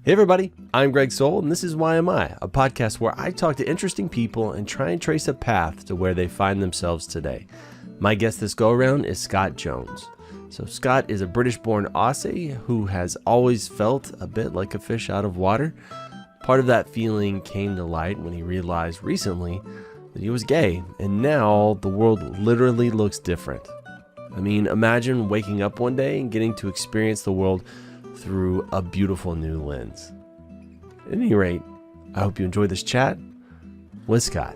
Hey everybody, I'm Greg Sowell, and this is Why Am I, a podcast where I talk to interesting people and try and trace a path to where they find themselves today. My guest this go-around is Scott Jones. So Scott is a British-born Aussie who has always felt a bit like a fish out of water. Part of that feeling came to light when he realized recently that he was gay, and now the world literally looks different. I mean, imagine waking up one day and getting to experience the world through a beautiful new lens. At any rate, I hope you enjoy this chat with Scott.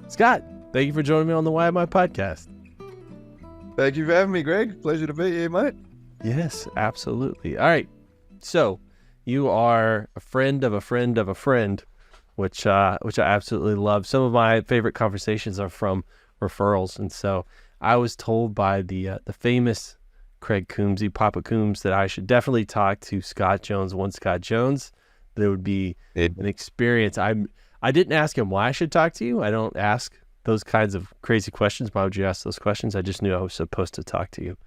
Scott, thank you for joining me on the Why Am I podcast. Thank you for having me, Greg. Pleasure to be here, mate. Yes, absolutely. All right. So you are a friend of a friend of a friend, which I absolutely love. Some of my favorite conversations are from referrals. And so I was told by the famous Craig Coombsy, Papa Coombs, that I should definitely talk to Scott Jones, one Scott Jones. There would be an experience. I didn't ask him why I should talk to you. I don't ask those kinds of crazy questions. Why would you ask those questions? I just knew I was supposed to talk to you.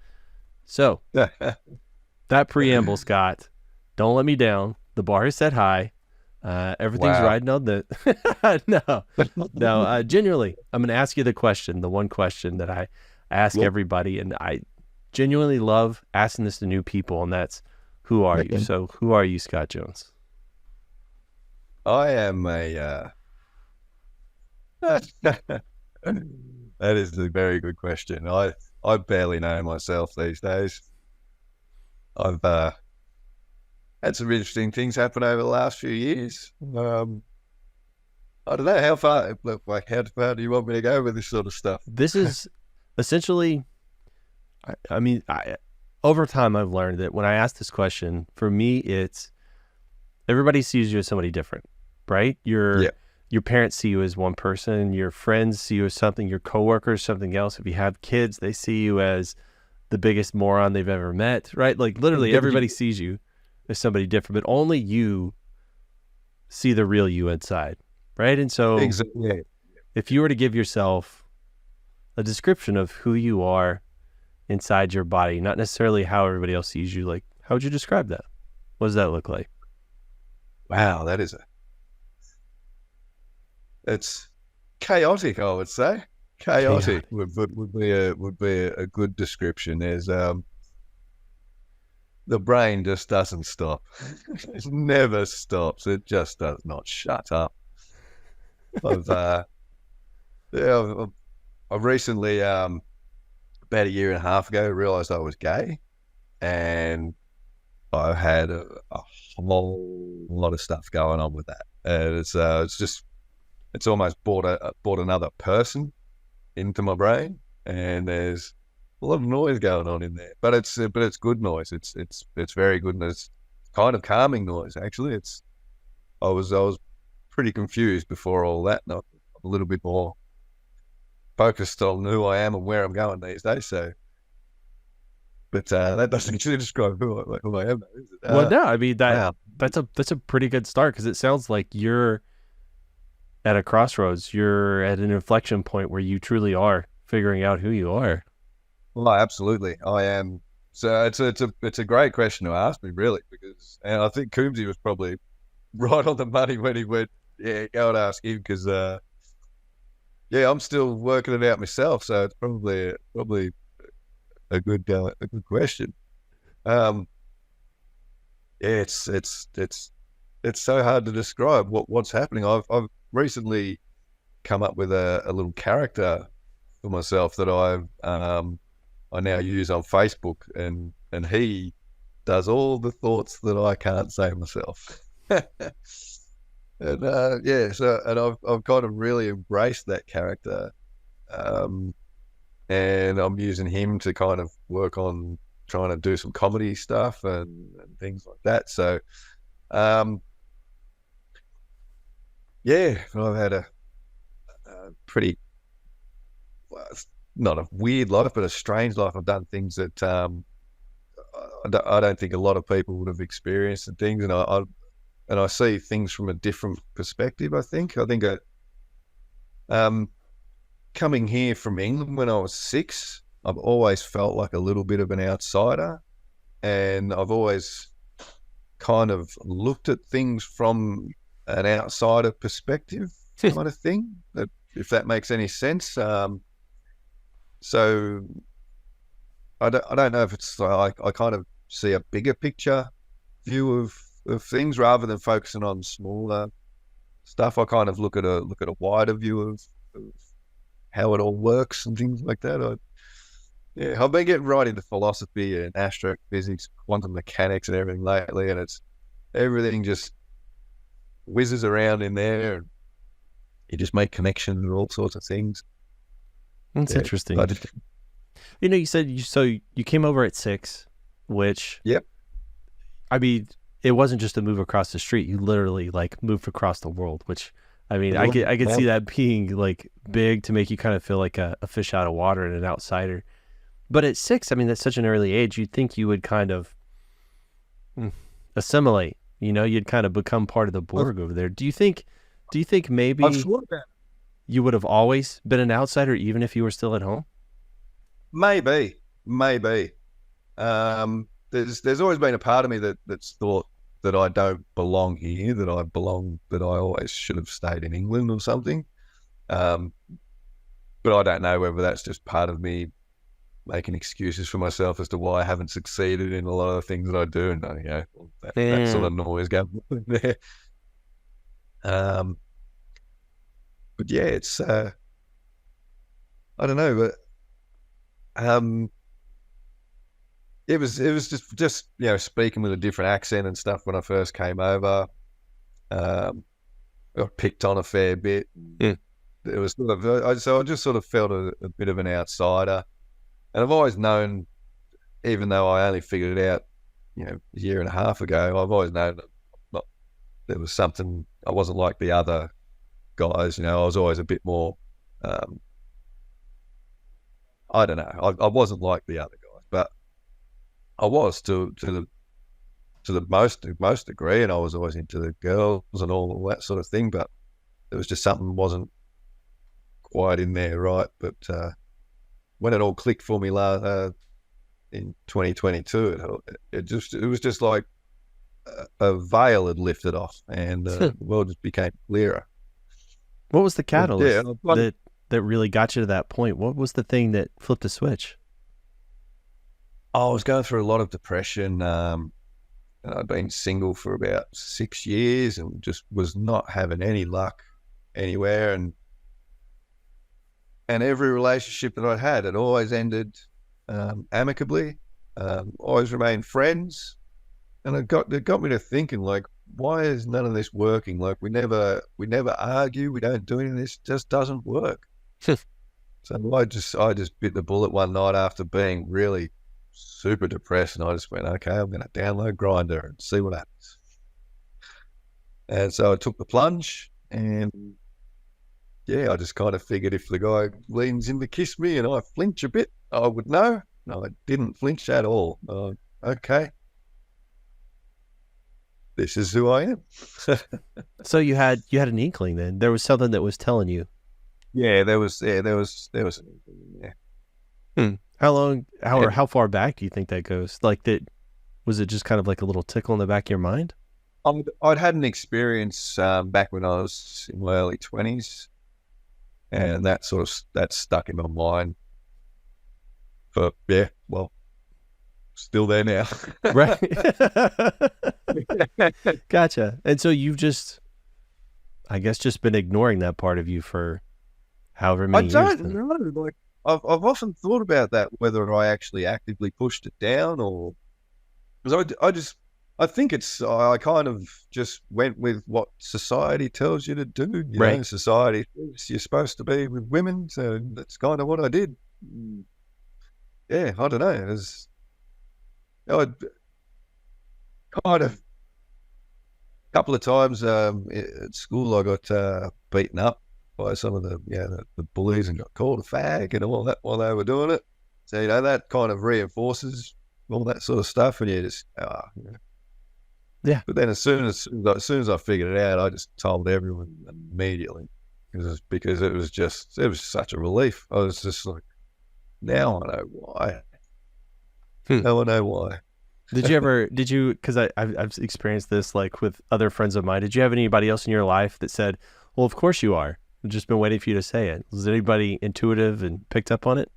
So that preamble, Scott, don't let me down. The bar is set high. Everything's riding on the... No, genuinely, I'm going to ask you the one question that I ask everybody, and I genuinely love asking this to new people, and that's, who are you? So who are you, Scott Jones? I am that is a very good question. I barely know myself these days. I've had some interesting things happen over the last few years. I don't know how far do you want me to go with this sort of stuff? This is essentially, I mean, over time I've learned that when I ask this question, for me, it's everybody sees you as somebody different, right? Your parents see you as one person, your friends see you as something, your coworkers something else. If you have kids, they see you as the biggest moron they've ever met, right? Like literally everybody sees you as somebody different, but only you see the real you inside, right? And so if you were to give yourself a description of who you are inside your body, not necessarily how everybody else sees you, like, how would you describe that? What does that look like? Wow, it's chaotic, I would say. Chaotic. Would be a good description. There's the brain just doesn't stop. It never stops. It just does not shut up. I've recently about a year and a half ago realized I was gay, and I had a whole lot of stuff going on with that. And it's almost brought another person into my brain, and there's a lot of noise going on in there. But it's good noise. It's very good, and it's kind of calming noise. Actually, I was pretty confused before all that, and I'm a little bit more focused on who I am and where I'm going these days. So, but that doesn't actually describe who I am. Well, no, I mean that's a pretty good start, because it sounds like you're at a crossroads. You're at an inflection point where you truly are figuring out who you are. Well, absolutely, I am. So it's a great question to ask me, really, and I think Coombsy was probably right on the money when he went, "Yeah, go and ask him," because I'm still working it out myself. So it's probably a good question. It's so hard to describe what's happening. I've recently come up with a little character for myself that I now use on Facebook, and he does all the thoughts that I can't say myself. And I've kind of really embraced that character, and I'm using him to kind of work on trying to do some comedy stuff and things like that. So, I've had a pretty, it's not a weird life, but a strange life. I've done things that I don't think a lot of people would have experienced, and things, and I see things from a different perspective. I think coming here from England when I was 6, I've always felt like a little bit of an outsider, and I've always kind of looked at things from an outsider perspective kind of thing, if that makes any sense. So I don't know if it's like I kind of see a bigger picture view of things rather than focusing on smaller stuff. I kind of look at a wider view of how it all works and things like that. I've been getting right into philosophy and astrophysics, quantum mechanics and everything lately, and it's everything just whizzes around in there, and you just make connections with all sorts of things. That's interesting. You said you came over at 6, which yep. I mean, it wasn't just a move across the street. You literally like moved across the world, which I mean, I could see that being like big to make you kind of feel like a fish out of water and an outsider. But at 6, I mean, that's such an early age. You'd think you would kind of assimilate. You'd kind of become part of the Borg over there. Do you think maybe you would have always been an outsider even if you were still at home? Maybe. There's always been a part of me that's thought that I don't belong here, that I always should have stayed in England or something. But I don't know whether that's just part of me making excuses for myself as to why I haven't succeeded in a lot of the things that I do, and that sort of noise going there. But yeah, it's I don't know, but it was just speaking with a different accent and stuff when I first came over. I picked on a fair bit. Yeah. It was sort of so I just sort of felt a bit of an outsider. And I've always known, even though I only figured it out, a year and a half ago, I've always known that there was something. I wasn't like the other guys. I was always a bit more. I don't know. I wasn't like the other guys, but I was to the most degree, and I was always into the girls and all that sort of thing. But there was just something wasn't quite in there, right? But when it all clicked for me in 2022, it was just like a veil had lifted off, and the world just became clearer. What was the catalyst that really got you to that point? What was the thing that flipped the switch? I was going through a lot of depression. And I'd been single for about 6 years and just was not having any luck anywhere. And every relationship that I'd had had always ended amicably, always remained friends. And it got me to thinking, like, why is none of this working? Like, we never argue, we don't do any of this, it just doesn't work. So I just bit the bullet one night after being really super depressed, and I just went, okay, I'm going to download Grindr and see what happens. And so I took the plunge, and yeah, I just kind of figured if the guy leans in to kiss me and I flinch a bit, I would know. No, I didn't flinch at all. Okay, this is who I am. So you had an inkling then. There was something that was telling you. Yeah, there was an inkling. Yeah. How far back do you think that goes? Like that, was it just kind of like a little tickle in the back of your mind? I'd had an experience back when I was in my early 20s, and that stuck in my mind. But yeah, well, still there now. Right. Gotcha. And so you've just been ignoring that part of you for however many years. I don't know. Like, I've often thought about that, whether I actually actively pushed it down or because I think I kind of just went with what society tells you to do. You know, society says you're supposed to be with women, so that's kind of what I did. Yeah, I don't know. I'd kind of a couple of times at school I got beaten up by some of the bullies and got called a fag and all that while they were doing it. So that kind of reinforces all that sort of stuff, and you just yeah. But then as soon as I figured it out, I just told everyone immediately because it was such a relief. I was just like, now I know why. Now I know why. Because I've experienced this like with other friends of mine. Did you have anybody else in your life that said, well, of course you are. I've just been waiting for you to say it. Was anybody intuitive and picked up on it?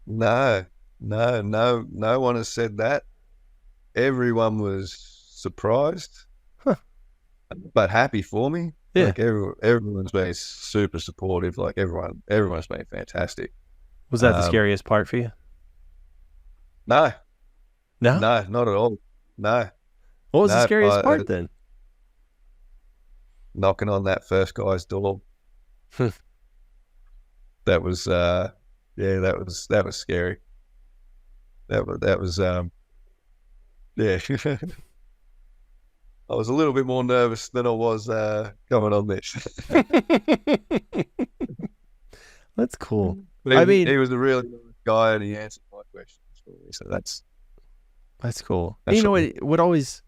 No, no one has said that. Everyone was surprised, Huh. but happy for me. Yeah. Like everyone's been super supportive. Like everyone's been fantastic. Was that the scariest part for you? No, No? not at all. No. What was the No, scariest part then? knocking on that first guy's door. That was that was scary. That was yeah. I was a little bit more nervous than I was coming on this. That's cool. But he was a really nice guy, and he answered my questions for me. So that's cool. That's You know what always,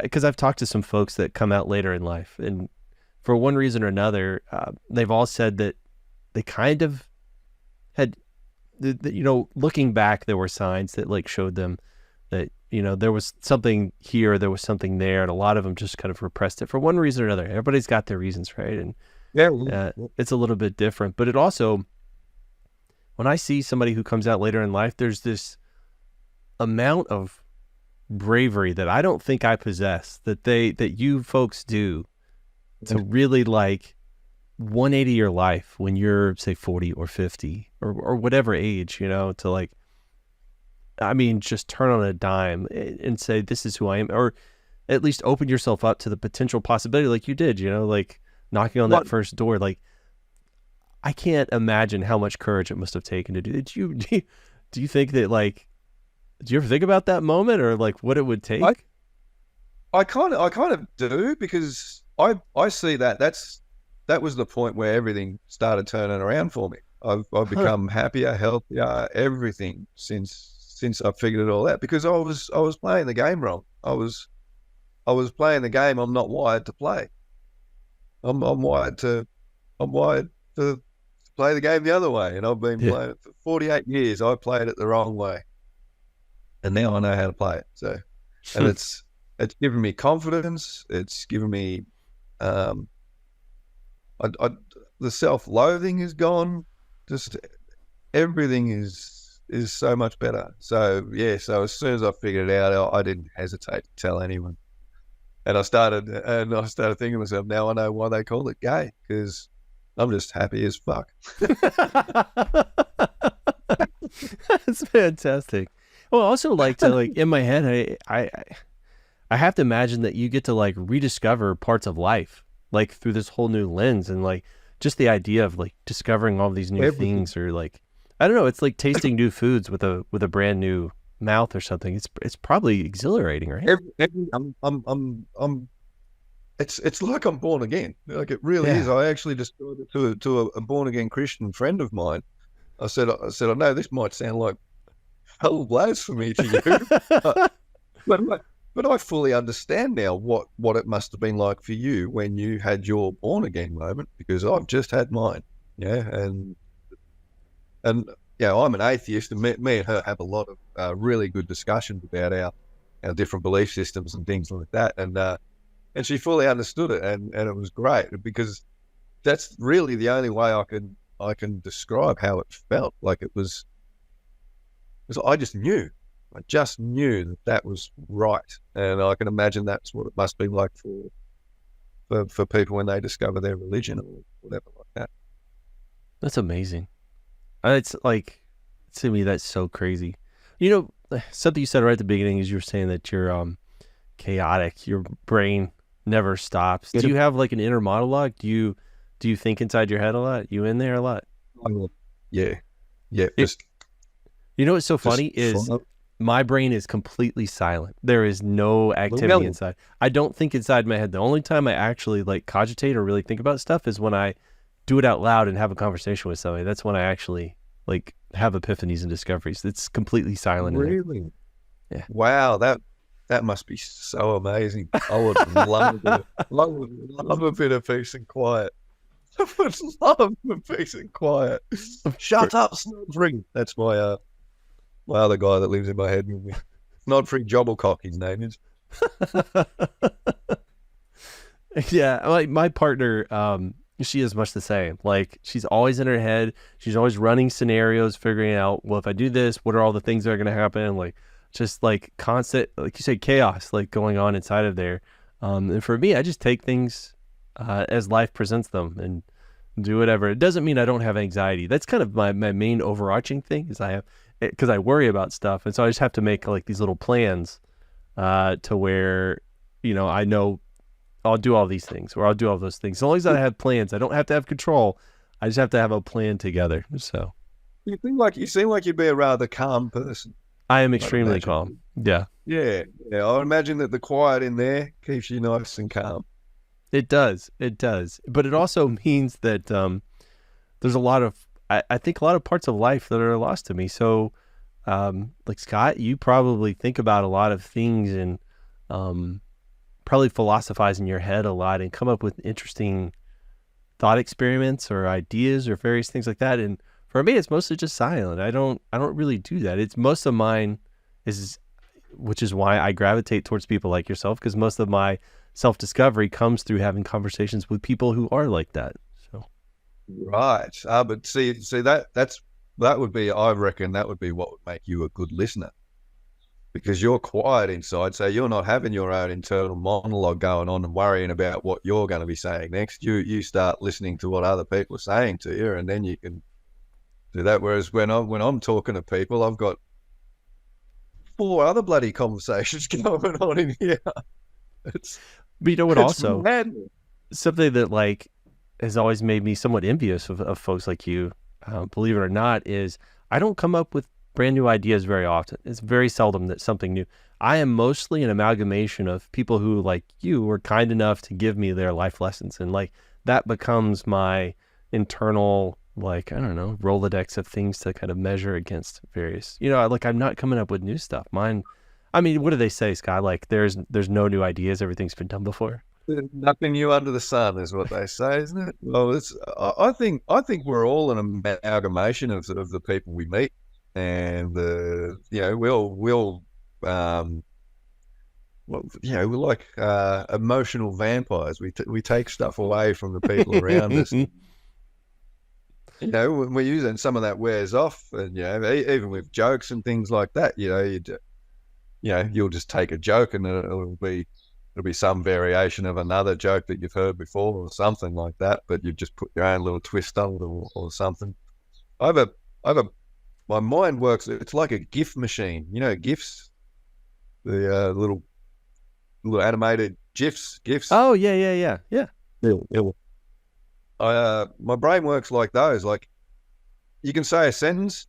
because I've talked to some folks that come out later in life, and for one reason or another, they've all said that they kind of had, looking back, there were signs that like showed them that, there was something here, there was something there, and a lot of them just kind of repressed it for one reason or another. Everybody's got their reasons, right? And it's a little bit different. But it also, when I see somebody who comes out later in life, there's this amount of bravery that I don't think I possess, that you folks do, to really like 180 your life when you're say 40 or 50 or whatever age, to like, I mean, just turn on a dime and say, this is who I am, or at least open yourself up to the potential possibility like you did, like knocking on that first door. Like, I can't imagine how much courage it must have taken to do it. Do you think that, like, do you ever think about that moment, or like what it would take? I kind of do, because I see that was the point where everything started turning around for me. I've become happier, healthier, everything since I figured it all out, because I was playing the game wrong. I was playing the game I'm not wired to play. I'm wired to play the game the other way, and I've been playing it for 48 years. I played it the wrong way, and now I know how to play it. So, and it's given me confidence. It's given me, the self-loathing is gone. Just everything is so much better. So yeah. So as soon as I figured it out, I didn't hesitate to tell anyone. And I started thinking to myself, now I know why they call it gay, because I'm just happy as fuck. That's fantastic. Well, I also like to, like, in my head, I have to imagine that you get to like rediscover parts of life, like through this whole new lens, and like just the idea of like discovering all these new things, or like, I don't know, it's like tasting new foods with a brand new mouth or something. It's probably exhilarating, right? It's like I'm born again. Like, it really is. I actually described it to a born again Christian friend of mine. I said, I know this might sound like hell blasphemy to you, but I fully understand now what it must have been like for you when you had your born again moment, because I've just had mine. Yeah, and I'm an atheist, and me and her have a lot of really good discussions about our different belief systems and things like that, and she fully understood it, and it was great, because that's really the only way I can describe how it felt. Like, it was I just knew that was right, and I can imagine that's what it must be like for people when they discover their religion or whatever like that. That's amazing. It's like, to me, that's so crazy. Something you said right at the beginning is you were saying that you're chaotic. Your brain never stops. Do you have like an inner monologue? Do you think inside your head a lot? You in there a lot? Yeah. What's so funny is my brain is completely silent. There is no activity inside. I don't think inside my head. The only time I actually like cogitate or really think about stuff is when I do it out loud and have a conversation with somebody. That's when I actually like have epiphanies and discoveries. It's completely silent. Really? Yeah. Wow, that must be so amazing. I would love a bit of peace and quiet. I would love a peace and quiet. Shut up, snoring. That's my other guy that lives in my head with me. Nodfrey Jobblecock, his name is. Yeah, like my partner, she is much the same. Like she's always in her head. She's always running scenarios, figuring out, well, if I do this, what are all the things that are going to happen? Like just like constant, like you say, chaos, like going on inside of there. And for me, I just take things as life presents them and do whatever. It doesn't mean I don't have anxiety. That's kind of my main overarching thing is I have, because I worry about stuff. And so I just have to make like these little plans to where, I know I'll do all these things or I'll do all those things. As long as I have plans, I don't have to have control. I just have to have a plan together. So You seem like you'd be a rather calm person. I am extremely calm. Yeah. Yeah. I imagine that the quiet in there keeps you nice and calm. It does. It does. But it also means that there's a lot of, I think a lot of parts of life that are lost to me. So like Scott, you probably think about a lot of things and probably philosophize in your head a lot and come up with interesting thought experiments or ideas or various things like that. And for me, it's mostly just silent. I don't really do that. It's most of mine which is why I gravitate towards people like yourself, because most of my self-discovery comes through having conversations with people who are like that. So, right. But see that would be, I reckon that would be what would make you a good listener, because you're quiet inside. So you're not having your own internal monologue going on and worrying about what you're going to be saying next. You start listening to what other people are saying to you, and then you can do that. Whereas when I'm talking to people, I've got 4 other bloody conversations going on in here. But you know what? Also, mad. Something that like has always made me somewhat envious of folks like you, believe it or not, is I don't come up with brand new ideas very often. It's very seldom that something new. I am mostly an amalgamation of people who, like you, were kind enough to give me their life lessons, and like that becomes my internal, like, I don't know, Rolodex of things to kind of measure against various, like I'm not coming up with new stuff. Mine, I mean, what do they say, Scott? Like there's no new ideas. Everything's been done before. Nothing new under the sun is what they say, isn't it? Well, I think we're all an amalgamation of the people we meet, and we're like emotional vampires. We take stuff away from the people around us. When we're using, some of that wears off, and even with jokes and things like that, you'll just take a joke and it'll be some variation of another joke that you've heard before or something like that, but you've just put your own little twist on it or something. My mind works. It's like a GIF machine. GIFs, the little animated GIFs. Oh yeah. My brain works like those. Like, you can say a sentence,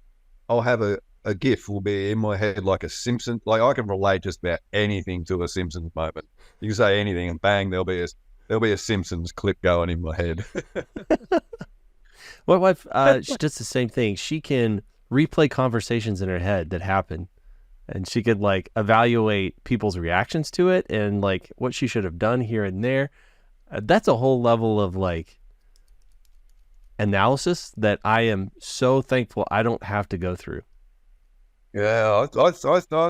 I'll have a GIF will be in my head like a Simpson. Like, I can relate just about anything to a Simpsons moment. You can say anything, and bang, there'll be a Simpsons clip going in my head. My wife, she does the same thing. She can replay conversations in her head that happen, and she could like evaluate people's reactions to it and like what she should have done here and there. That's a whole level of like analysis that I am so thankful I don't have to go through. Yeah, I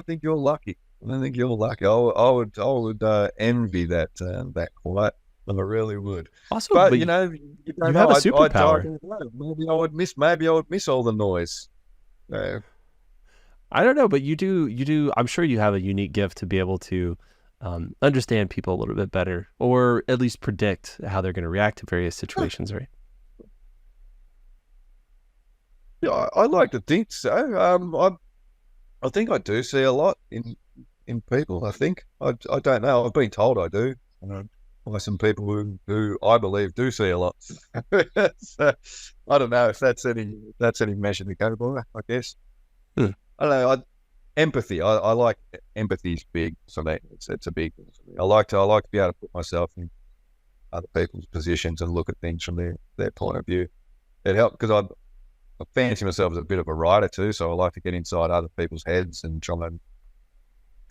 think you're lucky. I think you're lucky. I would envy that quiet. I really would. Also, but you have know, a superpower. Maybe I would miss all the noise. I don't know, but you do. I'm sure you have a unique gift to be able to understand people a little bit better, or at least predict how they're going to react to various situations, right? Yeah, I like to think so. I think I do see a lot in people. I think I don't know. I've been told I do by some people who I believe do see a lot. So, I don't know if that's any measure to go by, I guess. I don't know. Empathy. I like empathy's big for me. It's a big thing for me. I like to be able to put myself in other people's positions and look at things from their point of view. It helps because I fancy myself as a bit of a writer too, so I like to get inside other people's heads and try and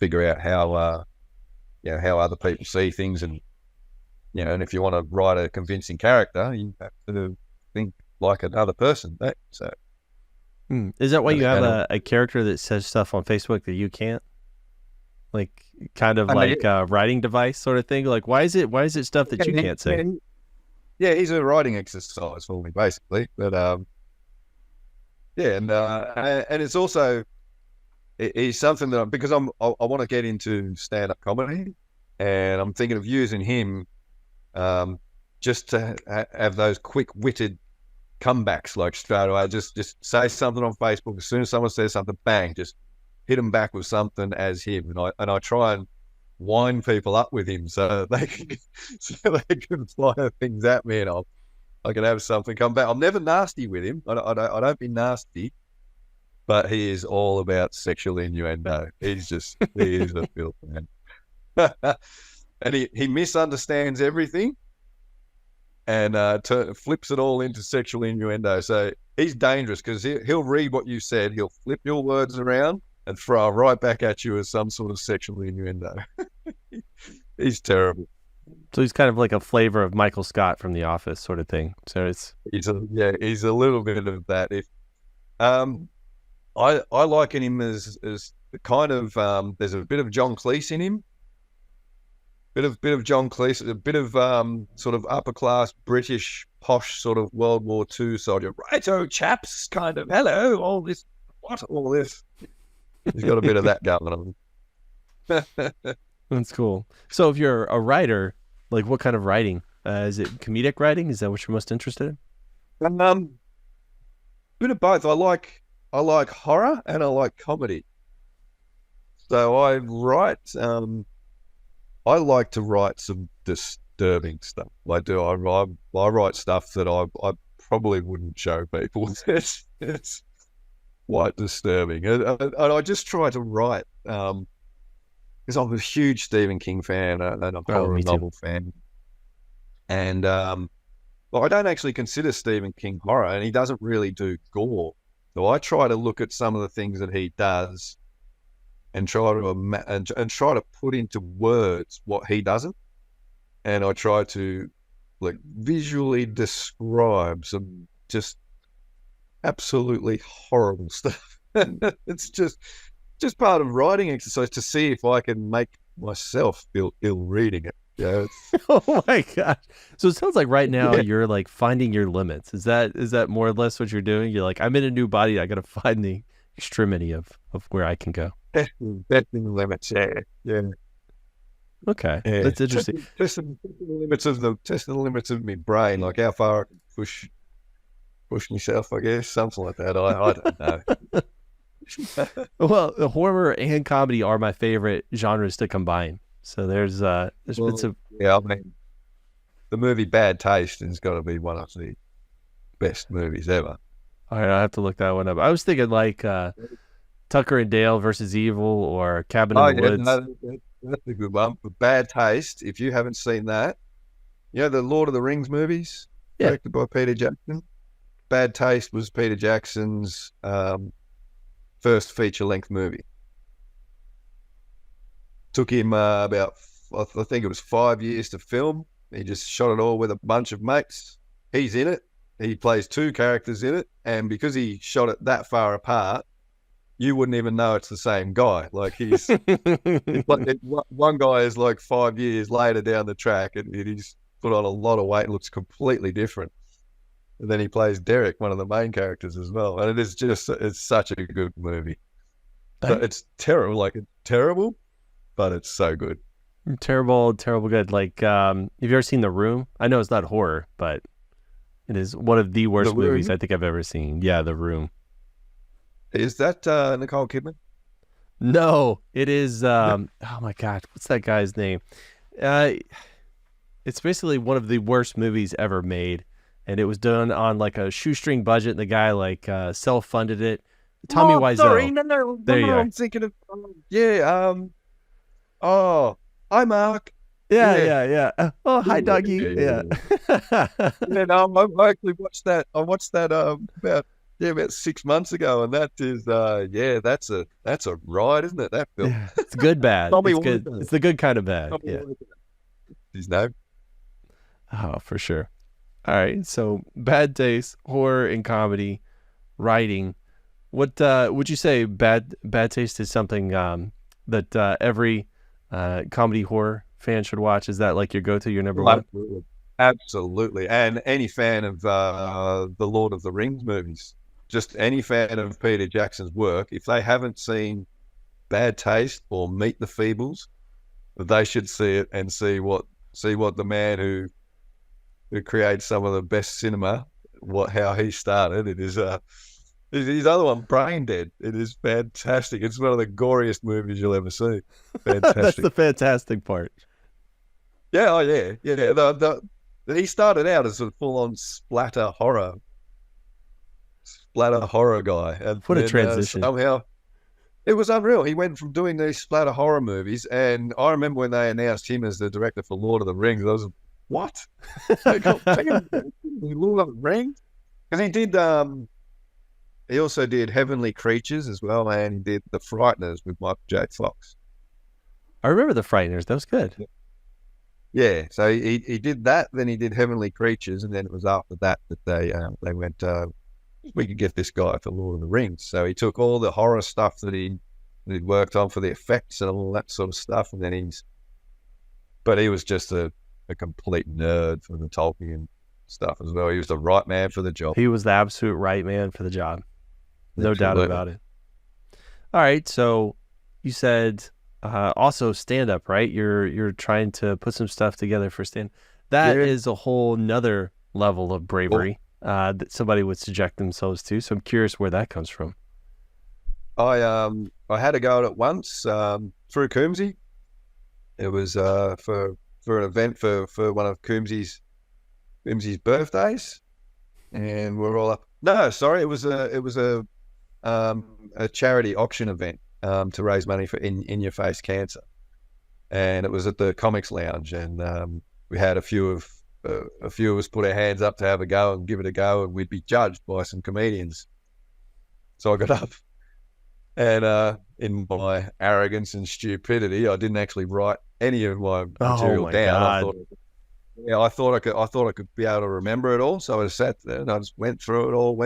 figure out how other people see things, and and if you want to write a convincing character, you have to think like another person. Right? So, is that why you have a character that says stuff on Facebook that you can't? Like kind of I mean, like a writing device sort of thing? Like why is it stuff that you can't say? yeah, he's a writing exercise for me, basically. But yeah, and it's also he's something that because I want to get into stand-up comedy, and I'm thinking of using him just to have those quick-witted comebacks, like straight away. Just say something on Facebook. As soon as someone says something, bang, just hit them back with something as him. And I try and wind people up with him so they can fire things at me, and I can have something come back. I'm never nasty with him. I don't be nasty, but he is all about sexual innuendo. He is a filth man. And he misunderstands everything and flips it all into sexual innuendo. So he's dangerous because he'll read what you said, he'll flip your words around and throw right back at you as some sort of sexual innuendo. He's terrible. So he's kind of like a flavor of Michael Scott from The Office sort of thing. So he's a little bit of that. If I liken him as kind of there's a bit of John Cleese in him. Bit of John Cleese, a bit of sort of upper class British posh sort of World War II soldier. Righto, chaps, kind of hello, all this. He's got a bit of that going on. That's cool. So if you're a writer, like what kind of writing? Is it comedic writing? Is that what you're most interested in? Bit of both. I like horror and I like comedy. So I write. I like to write some disturbing stuff. I do. I write stuff that I probably wouldn't show people. It's quite disturbing, and I just try to write because I'm a huge Stephen King fan and a horror novel fan, and well, I don't actually consider Stephen King horror, and he doesn't really do gore. So I try to look at some of the things that he does and try to put into words what he doesn't, and I try to like visually describe some just absolutely horrible stuff. It's just part of writing exercise to see if I can make myself feel ill reading it. Yeah. Oh my gosh! So it sounds like right now you're like finding your limits. Is that more or less what you're doing? You're like, I'm in a new body. I got to find the extremity of where I can go. Testing the limits, yeah. Okay, yeah. That's interesting. Testing the limits of my brain, like how far I can push myself, I guess, something like that. I don't know. Well, the horror and comedy are my favorite genres to combine. So there's been some. Yeah, I mean, the movie Bad Taste has got to be one of the best movies ever. All right, I'll have to look that one up. I was thinking like Tucker and Dale versus Evil or Cabin in the Woods. No, that's a good one. But Bad Taste, if you haven't seen that, you know the Lord of the Rings movies directed by Peter Jackson. Bad Taste was Peter Jackson's first feature-length movie. Took him about, I think it was 5 years to film. He just shot it all with a bunch of mates. He's in it. He plays two characters in it. And because he shot it that far apart, you wouldn't even know it's the same guy. Like one guy is like 5 years later down the track and he's put on a lot of weight and looks completely different. And then he plays Derek, one of the main characters as well. And it's such a good movie. So it's terrible, but it's so good. Terrible good. Like, have you ever seen The Room? I know it's not horror, but it is one of the worst movies I think I've ever seen. Yeah, The Room. Is that Nicole Kidman? No, it is. Oh my God, what's that guy's name? It's basically one of the worst movies ever made, and it was done on like a shoestring budget. And the guy like self-funded it. Tommy Wiseau. Sorry, no. There you are. I'm thinking of hi Mark. Yeah. Oh, hi doggy. Yeah. I actually watched that. I watched that about 6 months ago, and that is that's a ride, isn't it? That film. Yeah, it's good bad. It's good. It's the good kind of bad. Yeah. His name. Oh, for sure. All right. So Bad Taste, horror and comedy, writing. What would you say? Bad Taste is something that every comedy horror fan should watch? Is that like your go-to, your number Well, one? absolutely. Absolutely. And any fan of the Lord of the Rings movies, just any fan of Peter Jackson's work, if they haven't seen Bad Taste or Meet the Feebles, they should see it and see what the man who creates some of the best cinema, how he started. It is his other one, Brain Dead. It is fantastic. It's one of the goriest movies you'll ever see. Fantastic. That's the fantastic part. Yeah, oh yeah, yeah. He started out as a full-on splatter horror guy, and What a then, transition. somehow it was unreal. He went from doing these splatter horror movies, and I remember when they announced him as the director for Lord of the Rings, I was, what? They got Lord of the Rings? Because he did. He also did Heavenly Creatures as well, and he did The Frighteners with Michael J. Fox. I remember The Frighteners. That was good. Yeah, so he did that, then he did Heavenly Creatures, and then it was after that they went, we could get this guy for Lord of the Rings. So he took all the horror stuff that he'd worked on for the effects and all that sort of stuff, and then but he was just a complete nerd for the Tolkien stuff as well. He was the right man for the job. He was the absolute right man for the job. No doubt Absolutely. about it. All right, so you said also stand-up, right? You're trying to put some stuff together for stand. That is a whole nother level of bravery that somebody would subject themselves to. So I'm curious where that comes from. I had a go at it once through Coombsy. It was for an event for one of Coombsy's birthdays, and we're all up. No, sorry, it was a charity auction event to raise money for in your face cancer, and it was at the Comics Lounge, and we had a few of us put our hands up to have a go and give it a go, and we'd be judged by some comedians. So I got up, and in my arrogance and stupidity, I didn't actually write any of my material down. God. I thought I could be able to remember it all. So I sat there and I just went through it all.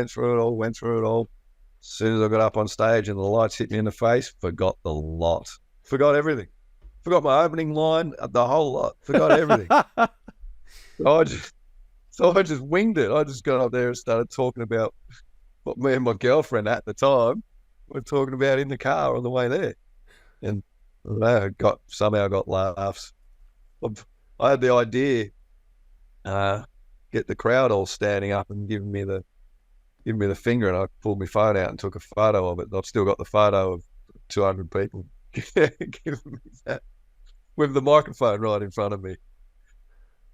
As soon as I got up on stage and the lights hit me in the face, forgot the lot. Forgot everything. Forgot my opening line, the whole lot. Forgot everything. So I just winged it. I just got up there and started talking about what me and my girlfriend at the time were talking about in the car on the way there. And I somehow got laughs. I had the idea, get the crowd all standing up and giving me the finger, and I pulled my phone out and took a photo of it. I've still got the photo of 200 people giving me that with the microphone right in front of me.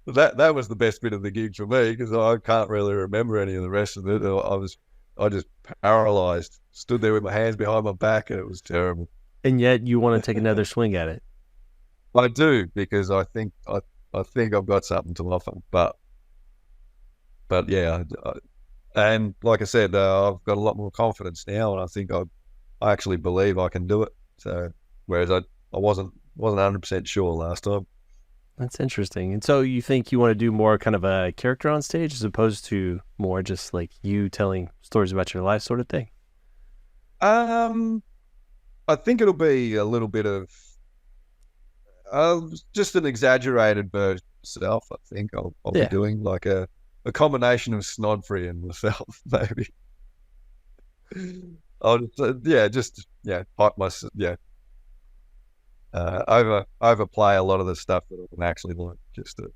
That was the best bit of the gig for me, because I can't really remember any of the rest of it. I just paralyzed, stood there with my hands behind my back, and it was terrible. And yet you want to take another swing at it. I do, because I think I've got something to offer, but yeah, and like I said, I've got a lot more confidence now, and I think I actually believe I can do it. So whereas I wasn't 100% sure last time. That's interesting. And so you think you want to do more kind of a character on stage as opposed to more just like you telling stories about your life sort of thing? I think it'll be a little bit of just an exaggerated version of myself. I think I'll be doing like a combination of Snodfree and myself, maybe. I'll just hype myself, overplay a lot of the stuff that I can actually like, just to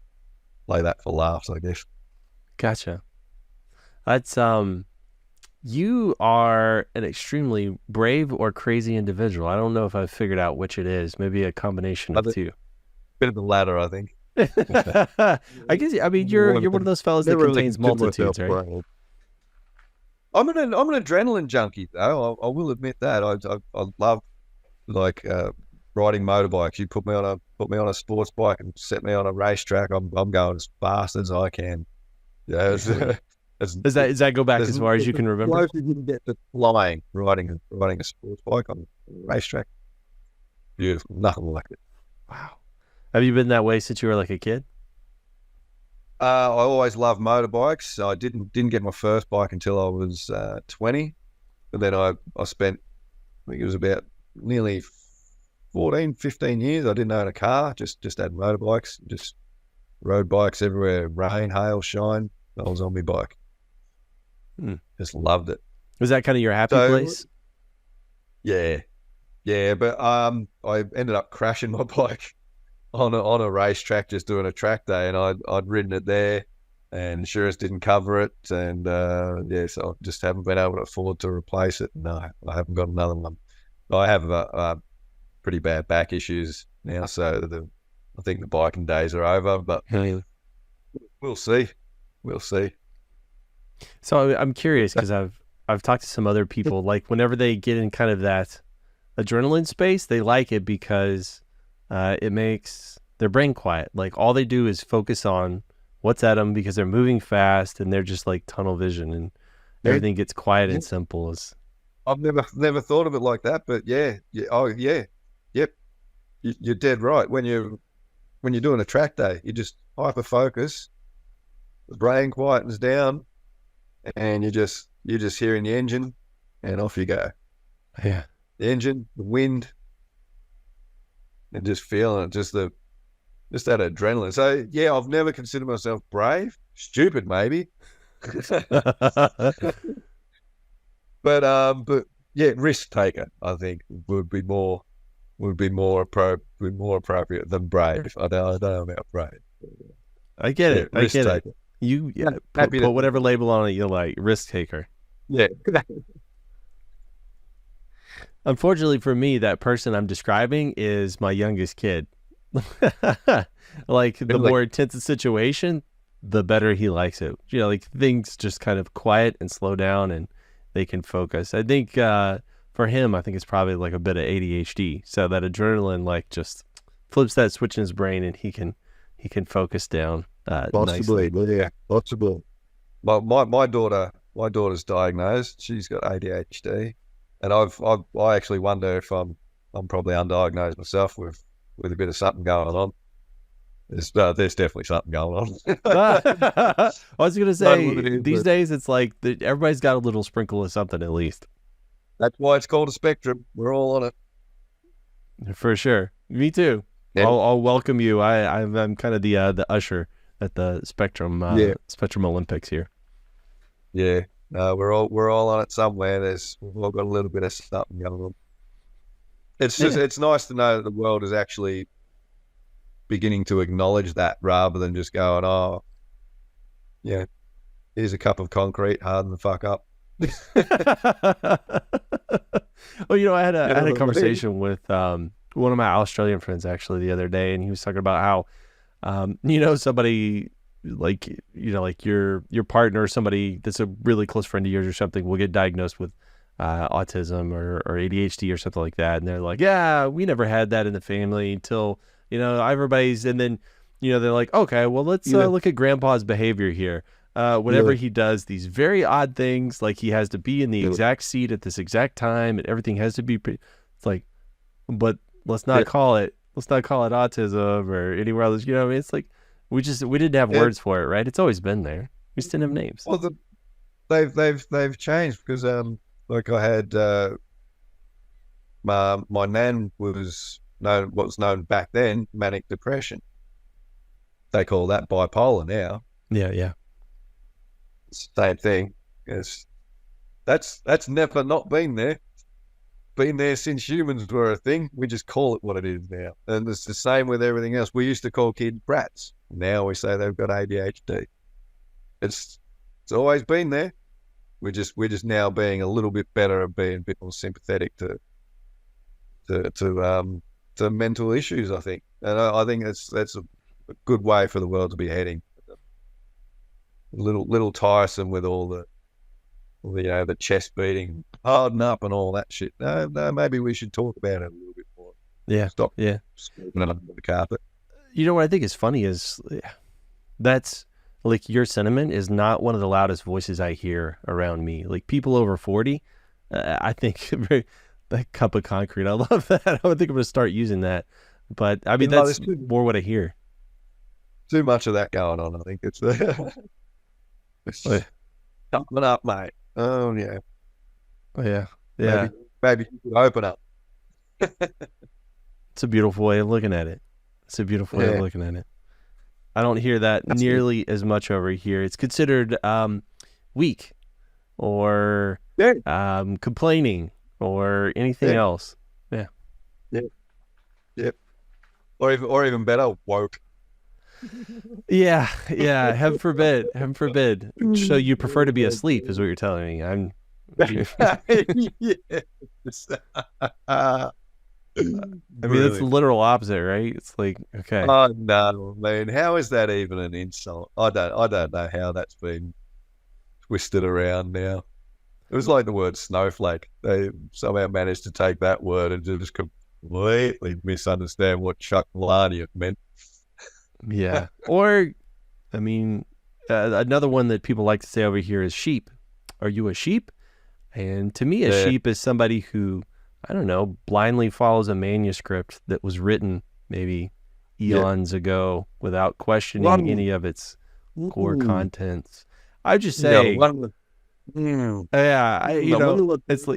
play that for laughs, I guess. Gotcha. That's you are an extremely brave or crazy individual. I don't know if I've figured out which it is. Maybe a combination of the two. Bit of the latter, I think. I guess. I mean, you're one of those fellas that contains multitudes, right? I'm an adrenaline junkie, though. I will admit that. I love like riding motorbikes. You put me on a sports bike and set me on a racetrack, I'm going as fast as I can. Yeah. Does that go back as far as you can remember? Close as you can get to flying, riding a sports bike on a racetrack. Beautiful, nothing like it. Wow. Have you been that way since you were like a kid? I always loved motorbikes. I didn't get my first bike until I was 20, but then I spent, I think it was about nearly 14, 15 years, I didn't own a car, just had motorbikes, just rode bikes everywhere, rain, hail, shine. I was on my bike. Just loved it. Was that kind of your happy So, place? yeah, but I ended up crashing my bike on a racetrack, just doing a track day, and I'd ridden it there, and insurance didn't cover it, and so I just haven't been able to afford to replace it. No, I haven't got another one. I have pretty bad back issues now, so I think the biking days are over, but we'll see. We'll see. So I'm curious because I've talked to some other people, like whenever they get in kind of that adrenaline space, they like it because it makes their brain quiet. Like all they do is focus on what's at them because they're moving fast and they're just like tunnel vision, and everything gets quiet and simple. I've never thought of it like that, but yep. You're dead right. When you're doing a track day, you just hyper focus, the brain quietens down, and you're just hearing the engine, and off you go. Yeah, the engine, the wind, and just feeling it, just that adrenaline. So yeah, I've never considered myself brave. Stupid, maybe. But yeah, risk taker, I think would be more appropriate than brave. I don't know about brave. I get it. I get it. You put whatever label on it you like. Risk taker. Yeah. Unfortunately for me, that person I'm describing is my youngest kid. Like the more intense the situation, the better he likes it. You know, like things just kind of quiet and slow down, and they can focus. I think for him, I think it's probably like a bit of ADHD. So that adrenaline like just flips that switch in his brain, and he can focus down. Possibly, nicely. yeah, possible. My daughter's diagnosed. She's got ADHD, and I actually wonder if I'm probably undiagnosed myself with a bit of something going on. There's definitely something going on. I was going to say, these days it's like everybody's got a little sprinkle of something at least. That's why it's called a spectrum. We're all on it. For sure. Me too. Yeah. I'll welcome you. I'm kind of the usher at the Spectrum Spectrum Olympics here. Yeah. No, we're all on it somewhere. We've all got a little bit of something going on. It's just it's nice to know that the world is actually beginning to acknowledge that, rather than just going, oh, yeah, here's a cup of concrete, harden the fuck up. Well, you know, I had a conversation with one of my Australian friends actually the other day, and he was talking about how you know, somebody like, you know, like your partner or somebody that's a really close friend of yours or something will get diagnosed with autism or ADHD or something like that, and they're like, yeah, we never had that in the family until, you know, everybody's, and then, you know, they're like, okay, well, let's look at grandpa's behavior here. Whenever he does these very odd things, like he has to be in the exact seat at this exact time, and everything has to be, it's like, but let's not call it autism or anywhere else. You know what I mean? It's like, we didn't have words for it, right? It's always been there. We just didn't have names. Well, they've changed because, like I had, my nan was known back then manic depression. They call that bipolar now. Yeah. Same thing. Yes, that's never not been there. Been there since humans were a thing. We just call it what it is now, and it's the same with everything else. We used to call kids brats. Now we say they've got ADHD. It's always been there. We're just now being a little bit better and being a bit more sympathetic to mental issues, I think, and I think that's a good way for the world to be heading. A little tiresome with all the you know, the chest beating, harden up, and all that shit. No, maybe we should talk about it a little bit more. Yeah, stop. Yeah, scooping it under the carpet. You know what I think is funny is that's like your sentiment is not one of the loudest voices I hear around me. Like people over 40, I think that cup of concrete. I love that. I would think I'm going to start using that. But I mean, that's more what I hear. Too much of that going on. I think it's coming up, mate. Oh yeah. Yeah. Maybe you could open up. It's a beautiful way of looking at it. It's a beautiful way of looking at it. I don't hear that nearly as much over here. It's considered weak or complaining or anything else. Yeah. Yep. Or even better, woke. Yeah. Heaven forbid. Heaven forbid. So you prefer to be asleep, is what you're telling me. Yes. I mean, that's the literal opposite, right? It's like, okay. Oh no, man! How is that even an insult? I don't know how that's been twisted around now. It was like the word snowflake. They somehow managed to take that word and just completely misunderstand what Chuck Villani meant. Yeah. Or, I mean, another one that people like to say over here is sheep. Are you a sheep? And to me, a sheep is somebody who, I don't know, blindly follows a manuscript that was written maybe eons ago without questioning any of its core contents. I just say, it's like,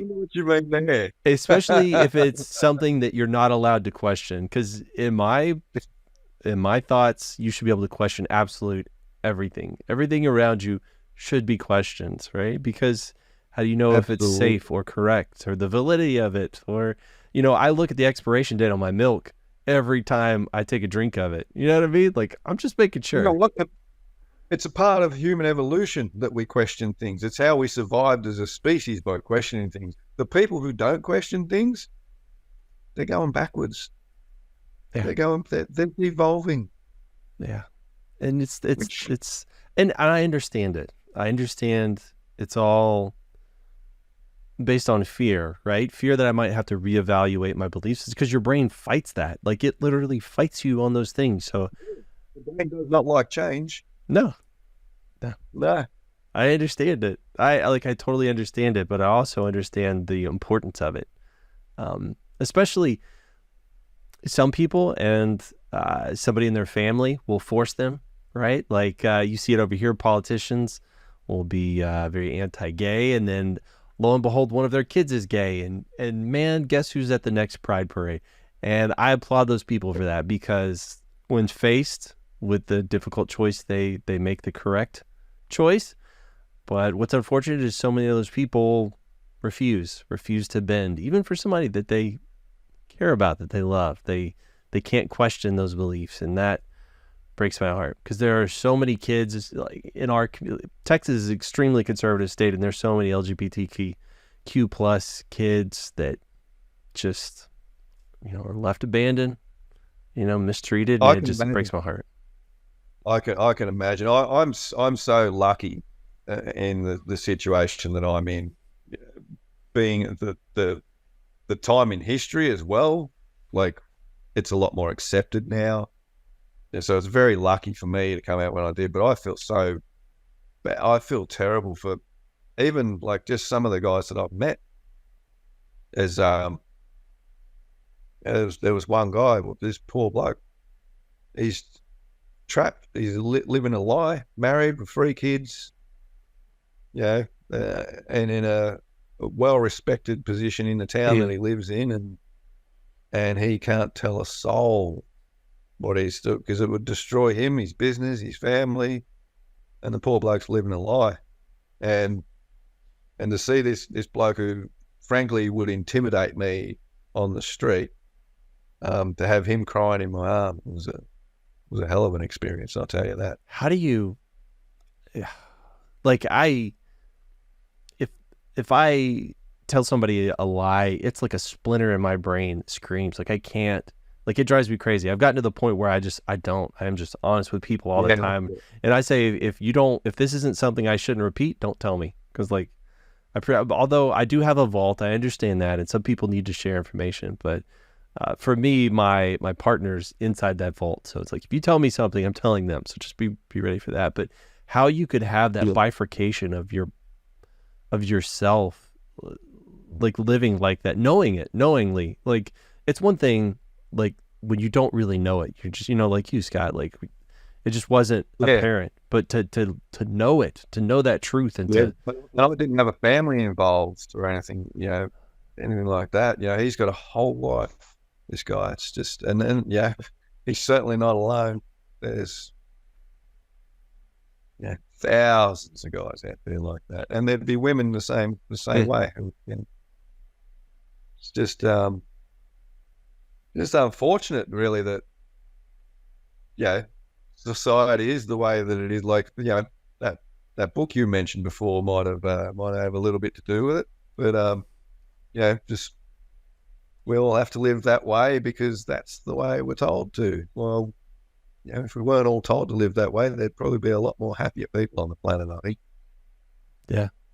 what you mean there? especially if it's something that you're not allowed to question. Because in my thoughts, you should be able to question absolute everything. Everything around you should be questioned, right? Because how do you know if it's safe or correct or the validity of it? Or, I look at the expiration date on my milk every time I take a drink of it. You know what I mean? Like, I'm just making sure. Look, it's a part of human evolution that we question things. It's how we survived as a species, by questioning things. The people who don't question things, they're going backwards. Yeah. They're evolving. Yeah. And and I understand it. I understand it's all based on fear, right? Fear that I might have to reevaluate my beliefs. It's because your brain fights that. Like, it literally fights you on those things. So the brain does not like change. No. I understand it. I totally understand it, but I also understand the importance of it. Especially some people and somebody in their family will force them, right? Like, you see it over here. Politicians will be very anti-gay, and then lo and behold, one of their kids is gay, and man, guess who's at the next Pride Parade? And I applaud those people for that, because when faced with the difficult choice, they make the correct choice. But what's unfortunate is so many of those people refuse to bend, even for somebody that they care about, that they love. They can't question those beliefs, and that breaks my heart, because there are so many kids, like in our community. Texas is an extremely conservative state, and there's so many LGBTQ plus kids that just are left abandoned, mistreated, and it just breaks my heart. I can imagine. I'm so lucky in the situation that I'm in, being the time in history as well. Like, it's a lot more accepted now. So it's very lucky for me to come out when I did, but I feel terrible for even like just some of the guys that I've met. There was one guy, this poor bloke, he's trapped, he's living a lie, married with 3 kids, and in a well-respected position in the town that he lives in, and he can't tell a soul what he's doing, because it would destroy him, his business, his family, and the poor bloke's living a lie. And to see this bloke who frankly would intimidate me on the street, to have him crying in my arm was a hell of an experience, I'll tell you that. How do you, like, if I tell somebody a lie, it's like a splinter in my brain that screams. Like, I can't. Like, it drives me crazy. I've gotten to the point where I am just honest with people all the time. And I say, if this isn't something I shouldn't repeat, don't tell me. Because, like, although I do have a vault, I understand that, and some people need to share information. But for me, my partner's inside that vault. So it's like, if you tell me something, I'm telling them. So just be ready for that. But how you could have that bifurcation of yourself, like, living like that, knowingly. Like, it's one thing, like, when you don't really know it, you're just, like you, Scott, like, it just wasn't apparent, but to know it, to know that truth, and but I didn't have a family involved or anything, anything like that. He's got a whole life, This guy, it's just, and then yeah, he's certainly not alone. There's thousands of guys out there like that, and there'd be women the same way. It's just unfortunate, really, that society is the way that it is. Like that book you mentioned before might have a little bit to do with it, but just we all have to live that way because that's the way we're told to. Well, if we weren't all told to live that way, there'd probably be a lot more happier people on the planet, I think.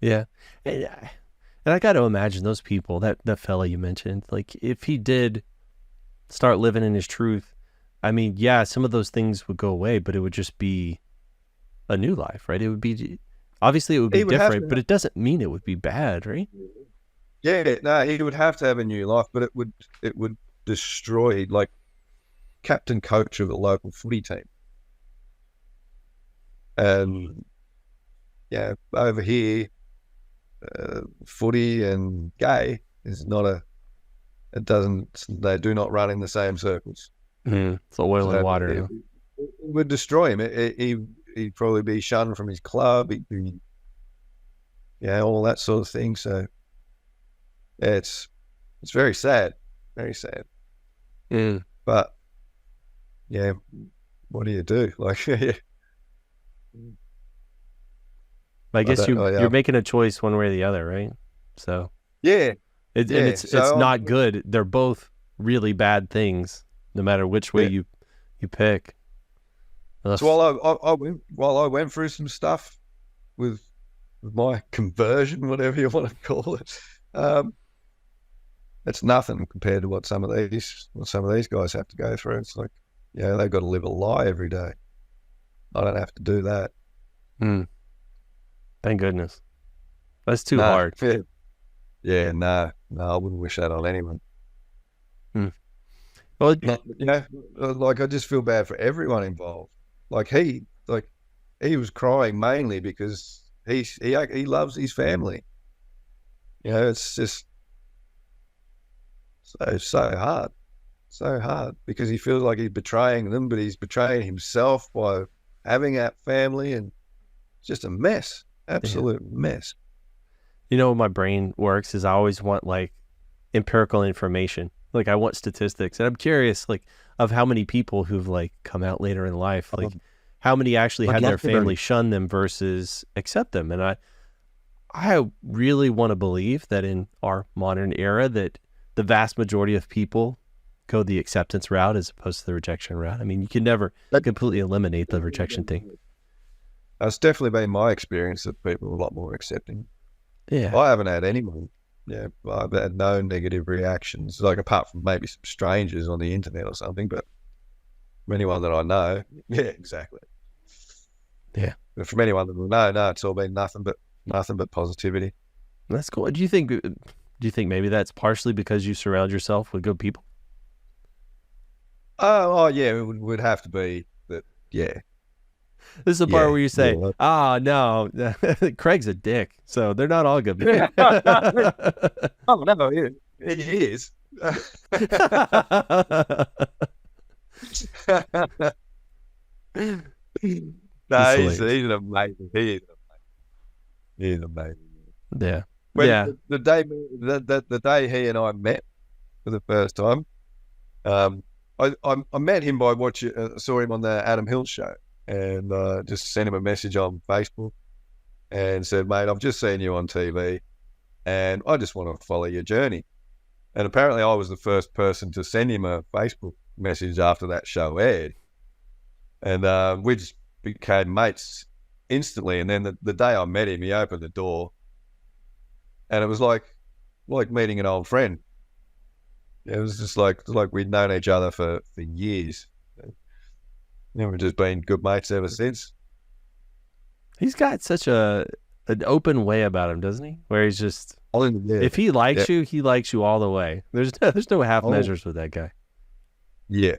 Yeah. And I got to imagine those people, that fella you mentioned, like if he did start living in his truth, I mean, yeah, some of those things would go away, but it would just be a new life, right? It would be, obviously it would be different, but it doesn't mean it would be bad, right? Yeah, no, he would have to have a new life, but it would destroy, like, captain coach of a local footy team. And over here, footy and gay is not they do not run in the same circles. It's oil and water. It would destroy him. He'd probably be shunned from his club. He'd be, all that sort of thing. So it's very sad, very sad. But what do you do? Like, I guess you're making a choice one way or the other, right? So it's not good. They're both really bad things, no matter which way you pick. So while I went through some stuff with my conversion, whatever you want to call it, it's nothing compared to what some of these guys have to go through. It's like, they've got to live a lie every day. I don't have to do that. Thank goodness. That's too hard. Yeah, no, I wouldn't wish that on anyone. Well, like, I just feel bad for everyone involved. Like he was crying mainly because he loves his family. It's just so hard because he feels like he's betraying them, but he's betraying himself by having that family, and it's just a mess, absolute mess. My brain works is I always want like empirical information. Like I want statistics, and I'm curious, like, of how many people who've like come out later in life, like how many actually had their family shun them versus accept them. And I really want to believe that in our modern era that the vast majority of people go the acceptance route as opposed to the rejection route. I mean, you can never completely eliminate the rejection thing. That's definitely been my experience, that people are a lot more accepting. Yeah. I haven't had anyone. I've had no negative reactions, like apart from maybe some strangers on the internet or something, but from anyone that I know, exactly. Yeah. But from anyone that I know, no, it's all been nothing but positivity. That's cool. Do you think maybe that's partially because you surround yourself with good people? Oh yeah, it would have to be that. Yeah. This is the part where you say, no, Craig's a dick, so they're not all good people. Oh, no, he is. No, he's an amazing. He's amazing. Yeah. The day he and I met for the first time, I met him by saw him on the Adam Hill show. And just sent him a message on Facebook and said, mate, I've just seen you on TV and I just want to follow your journey. And apparently I was the first person to send him a Facebook message after that show aired. And we just became mates instantly. And then the day I met him, he opened the door and it was like meeting an old friend. It was just like we'd known each other for years. We've just been good mates ever since. He's got such an open way about him, doesn't he? Where he's just, if he likes you, he likes you all the way. There's no half measures with that guy. Yeah.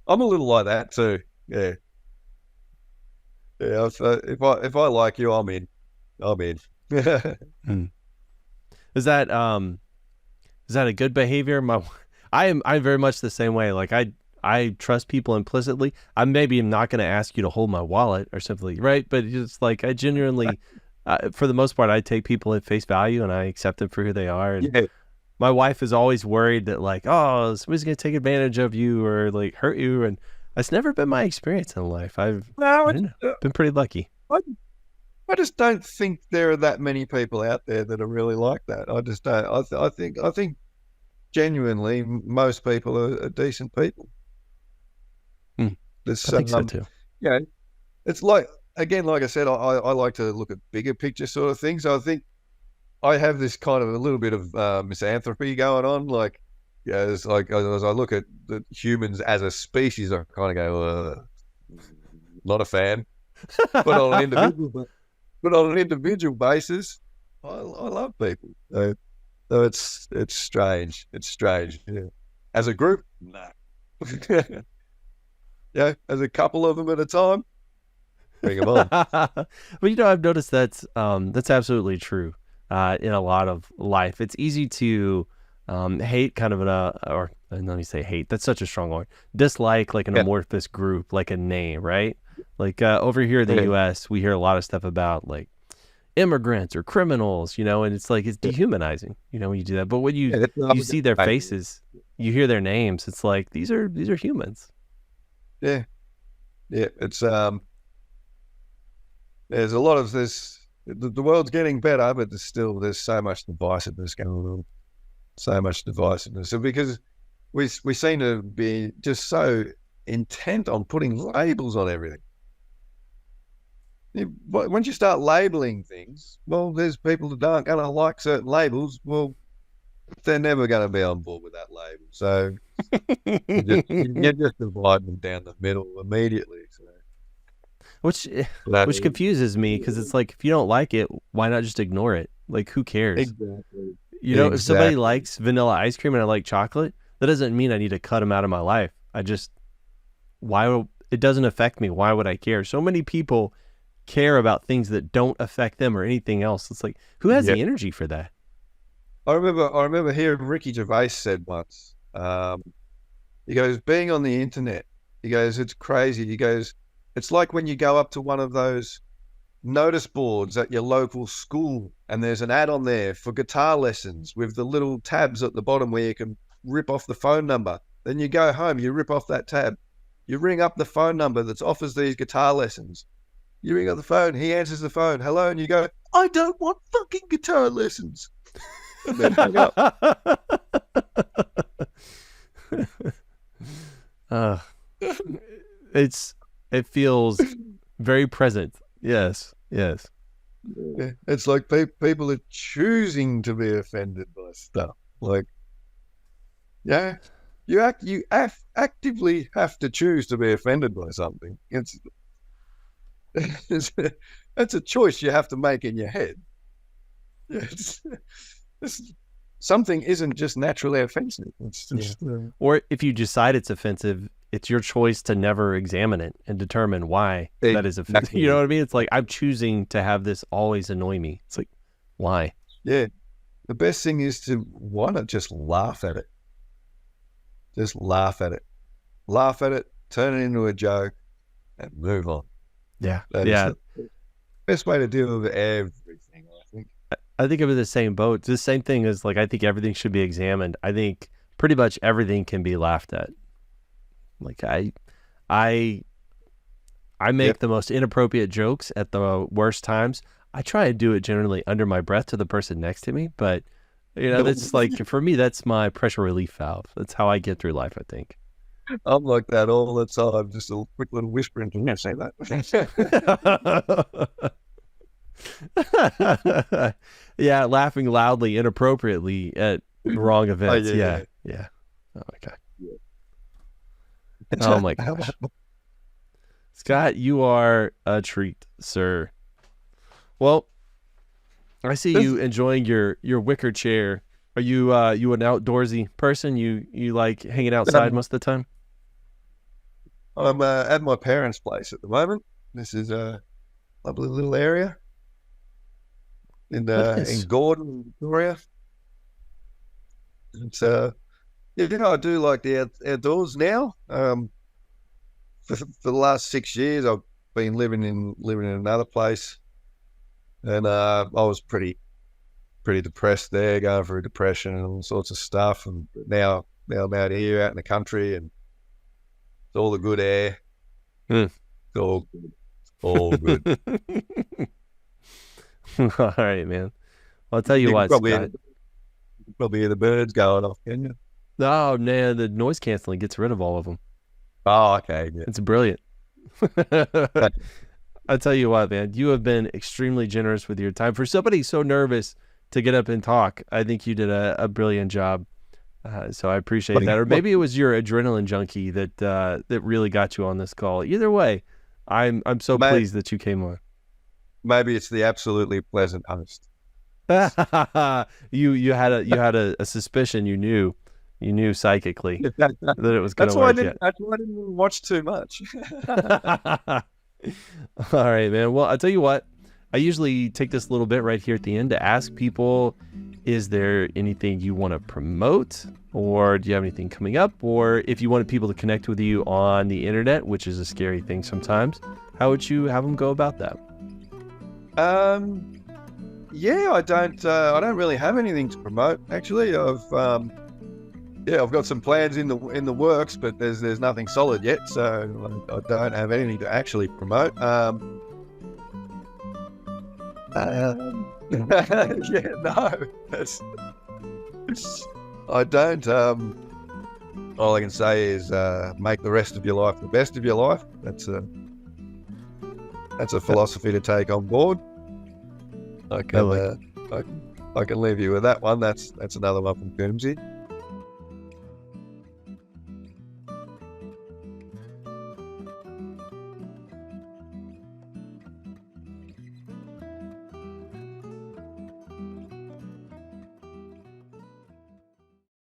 I'm a little like that too. Yeah. So if I like you, I'm in. Is that a good behavior? I'm very much the same way. Like I trust people implicitly. I maybe am not going to ask you to hold my wallet or something, right? But it's like I genuinely, for the most part, I take people at face value and I accept them for who they are. And Yeah. my wife is always worried that like, oh, somebody's going to take advantage of you or like hurt you, and that's never been my experience in life. I No, don't know, been pretty lucky. I just don't think there are that many people out there that are really like that. I just don't. I think genuinely most people are decent people. I think so too. Yeah, it's like, again, like I said, I like to look at bigger picture sort of things. I think I have this kind of a little bit of misanthropy going on. Like, yeah, as I look at the humans as a species, I kind of go, not a fan. But on an individual basis, I love people. So it's strange. It's strange. Yeah. As a group, no. Yeah, as a couple of them at a time, bring them on. But I've noticed that's absolutely true in a lot of life. It's easy to hate kind of or let me say hate. That's such a strong word. Dislike like an amorphous group, like a name, right? Like over here in the U.S., we hear a lot of stuff about like immigrants or criminals, and it's like it's dehumanizing, when you do that. But when you see their faces, you hear their names, it's like these are humans. Yeah. It's there's a lot of this. The world's getting better, but there's so much divisiveness going on. So much divisiveness. So because we seem to be just so intent on putting labels on everything. Once you start labeling things, well, there's people that aren't going to like certain labels. Well, they're never going to be on board with that label. So you just divide them down the middle immediately. So. Which confuses me, because it's like, if you don't like it, why not just ignore it? Like, who cares? Exactly. If somebody likes vanilla ice cream and I like chocolate, that doesn't mean I need to cut them out of my life. It doesn't affect me. Why would I care? So many people care about things that don't affect them or anything else. It's like, who has the energy for that? I remember hearing Ricky Gervais said once, he goes, being on the internet, he goes, it's crazy. He goes, it's like when you go up to one of those notice boards at your local school and there's an ad on there for guitar lessons with the little tabs at the bottom where you can rip off the phone number. Then you go home, you rip off that tab, you ring up the phone number that offers these guitar lessons. You ring up the phone, he answers the phone, hello, and you go, I don't want fucking guitar lessons. And then hang up. It feels very present. Yes. It's like people are choosing to be offended by stuff. Like, yeah, you actively have to choose to be offended by something. That's a choice you have to make in your head. Something isn't just naturally offensive. It's just, or if you decide it's offensive, it's your choice to never examine it and determine why that is offensive. You know what I mean? It's like, I'm choosing to have this always annoy me. It's like, why? Yeah. The best thing is why not just laugh at it? Just laugh at it. Laugh at it, turn it into a joke, and move on. Yeah. That is the best way to deal with everything, I think. I think I'm in the same boat. It's the same thing as, like, I think everything should be examined. I think pretty much everything can be laughed at. Like, I make the most inappropriate jokes at the worst times. I try and do it generally under my breath to the person next to me, but that's like, for me, that's my pressure relief valve. That's how I get through life, I think. I'm like that all the time. Just a quick little whisper into me, say that. Yeah, laughing loudly, inappropriately at wrong events. Yeah. Oh my God. Oh my gosh. Scott, you are a treat, sir. Well, I see you enjoying your wicker chair. Are you an outdoorsy person? You like hanging outside most of the time? I'm at my parents' place at the moment. This is a lovely little area in Gordon, Victoria. It's Yeah, I do like the outdoors now. For the last 6 years, I've been living in another place, and I was pretty depressed there, going through depression and all sorts of stuff. And now I'm out here, out in the country, and it's all the good air. Hmm. It's all good. All good. All right, man. I'll tell you You can what, Scott. probably hear the birds going off, can you? Oh, man, the noise canceling gets rid of all of them. Oh, okay. Yeah. It's brilliant. I'll tell you what, man, you have been extremely generous with your time. For somebody so nervous to get up and talk, I think you did a brilliant job. So I appreciate that. Or maybe it was your adrenaline junkie that really got you on this call. Either way, I'm so pleased that you came on. Maybe it's the absolutely pleasant host. You had a suspicion. You knew psychically that it was going to work. That's why I didn't watch too much. All right, man. Well, I'll tell you what. I usually take this little bit right here at the end to ask people, is there anything you want to promote, or do you have anything coming up, or if you wanted people to connect with you on the internet, which is a scary thing sometimes, how would you have them go about that? Yeah, I don't really have anything to promote. Actually, I've got some plans in the works, but there's nothing solid yet, so I don't have anything to actually promote. Yeah, no, I don't. All I can say is make the rest of your life the best of your life. That's a philosophy to take on board. I can leave you with that one. That's another one from Coombsy.